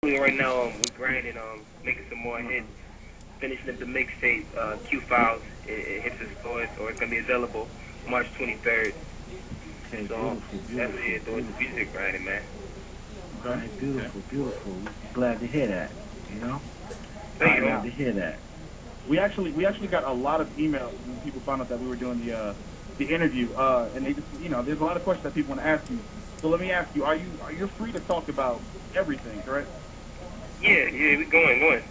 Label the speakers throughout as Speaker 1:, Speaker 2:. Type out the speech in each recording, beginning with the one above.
Speaker 1: Right now, we're grinding, making some more hits, finishing up the mixtape. Q Files. It hits the stores, or it's gonna be available March 23rd.
Speaker 2: Okay,
Speaker 1: So
Speaker 2: beautiful,
Speaker 1: that's
Speaker 2: beautiful,
Speaker 1: it. Doing the
Speaker 2: beautiful.
Speaker 1: music grinding, man.
Speaker 2: All right, beautiful, beautiful. Glad to hear that. You know,
Speaker 1: Thank you.
Speaker 2: glad to hear that.
Speaker 3: We actually got a lot of emails when people found out that we were doing the interview, and they just there's a lot of questions that people want to ask you. So let me ask you: Are you free to talk about everything, correct?
Speaker 1: Yeah, we going.
Speaker 2: All right,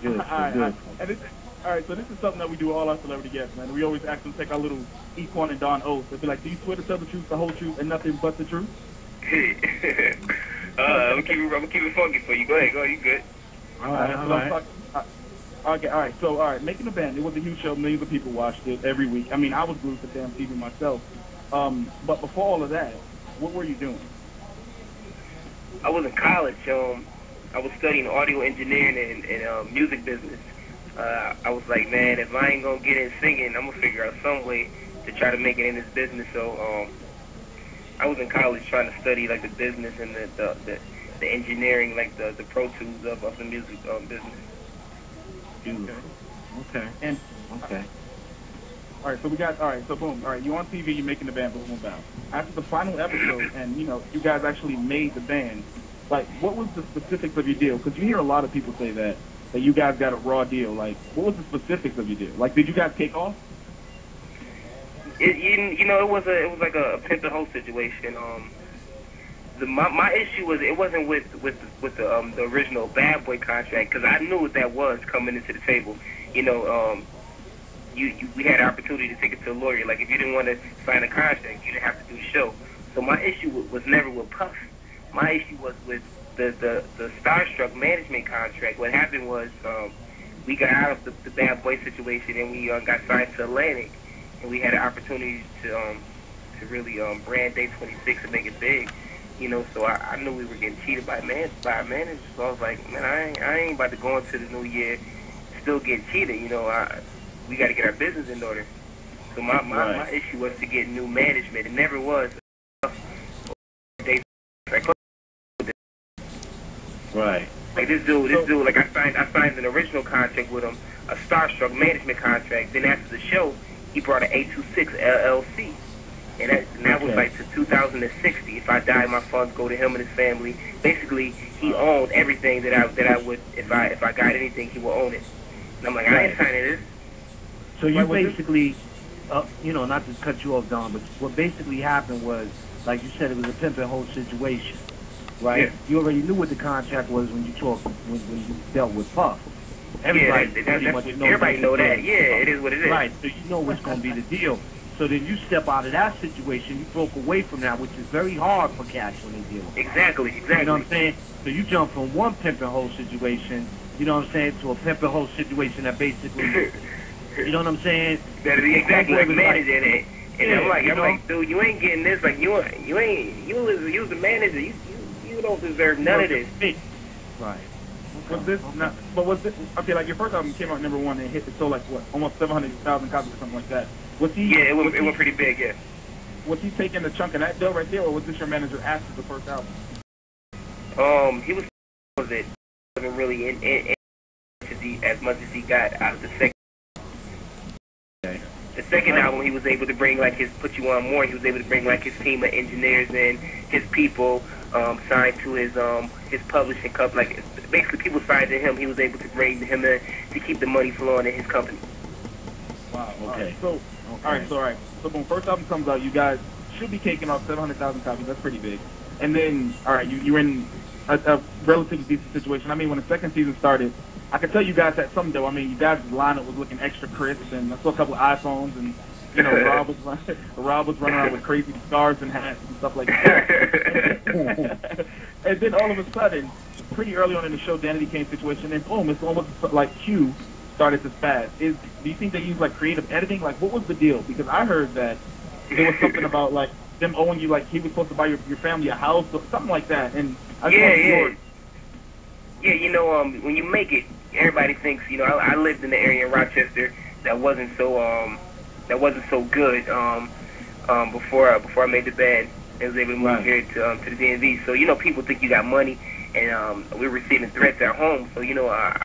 Speaker 2: beautiful,
Speaker 3: all right,
Speaker 2: beautiful.
Speaker 3: all right. So this is something that we do all our celebrity guests, man. We always ask them to take our little Equan Don oath. They'll be like, "Do you swear to tell the truth, the whole truth, and nothing but the truth?"
Speaker 1: I'm gonna keep it funky for you. Go ahead, you good.
Speaker 2: All right, all right.
Speaker 3: Okay, all right. So, all right, making a band. It was a huge show. Millions of people watched it every week. I mean, I was glued to damn TV myself. But before all of that, what were you doing?
Speaker 1: I was in college. I was studying audio engineering and music business. I was like, man, if I ain't gonna get in singing, I'm gonna figure out some way to try to make it in this business. So I was in college trying to study like the business and the engineering, like the pro tools of the music business.
Speaker 2: Beautiful. Okay.
Speaker 3: And
Speaker 2: okay.
Speaker 3: All right, so boom. All right, you on TV, you're making the band, boom, boom, boom. After the final episode, and you guys actually made the band. Like, what was the specifics of your deal? Because you hear a lot of people say that you guys got a raw deal. Like, what was the specifics of your deal? Like, did you guys take off?
Speaker 1: It was like a Pimp and Hoe situation. My issue was it wasn't with the original Bad Boy contract, because I knew what that was coming into the table. We had an opportunity to take it to a lawyer. Like, if you didn't want to sign a contract, you didn't have to do the show. So my issue was never with Puff. My issue was with the Starstruck management contract. What happened was we got out of the Bad Boy situation, and we got signed to Atlantic, and we had an opportunity to really brand Day 26 and make it big. So I knew we were getting cheated by a manager. So I was like, man, I ain't about to go into the new year still get cheated. We got to get our business in order. So my issue was to get new management. It never was.
Speaker 2: Right.
Speaker 1: Like this dude, like I signed an original contract with him, a Starstruck management contract. Then after the show, he brought an 826 LLC, and that was like to 2060. If I die, my funds go to him and his family. Basically, he owned everything that I would, if I got anything, he would own it. And I'm like, I ain't signing this.
Speaker 2: So you basically, not to cut you off, Don, but what basically happened was, like you said, it was a Pimp and Hoe situation, right?
Speaker 1: Yeah.
Speaker 2: You already knew what the contract was when you when you dealt with Puff. Everybody
Speaker 1: everybody know that. Yeah, it is what it is.
Speaker 2: Right, so you know what's going to be the deal. So then you step out of that situation, you broke away from that, which is very hard for cats when they deal with it.
Speaker 1: Exactly.
Speaker 2: You know what I'm saying? So you jump from one Pimp and Hoe situation, you know what I'm saying, to a Pimp and Hoe situation that basically, you know what I'm saying?
Speaker 1: That is exactly like managing it. And I'm like, dude, you ain't getting this. Like, you was the manager. You don't deserve none of this.
Speaker 2: Right.
Speaker 3: Was this not? But was this okay? Like, your first album came out #1 and hit it, so like what, almost 700,000 copies or something like that. Was he?
Speaker 1: Yeah, it went pretty big. Yeah.
Speaker 3: Was he taking a chunk of that deal right there, or was this your manager after the first album?
Speaker 1: He was it wasn't really in as much as he got out of the second.
Speaker 2: Okay.
Speaker 1: The second album, he was able to bring like Put You On More. He was able to bring like his team of engineers in, his people signed to his publishing company. Like, basically, people signed to him. He was able to bring him in to keep the money flowing in his company.
Speaker 3: Wow.
Speaker 2: Okay.
Speaker 3: All right. So when first album comes out, you guys should be taking off 700,000 copies. That's pretty big. And then, all right, you're in a relatively decent situation. I mean, when the second season started, I could tell you guys had some dough. I mean, you guys' lineup was looking extra crisp, and I saw a couple of iPhones, and Rob was running around with crazy scarves and hats and stuff like that. And then all of a sudden, pretty early on in the show, Danity came situation, and boom, it's almost like Q started to spaz. Do you think they used like creative editing? Like, what was the deal? Because I heard that there was something about like them owing you, like he was supposed to buy your family a house or something like that. And
Speaker 1: yeah, when you make it, everybody thinks, I lived in the area in Rochester that wasn't so good before I made the band and was able to move here to the DMV. So people think you got money, and we were receiving threats at home. So, you know, I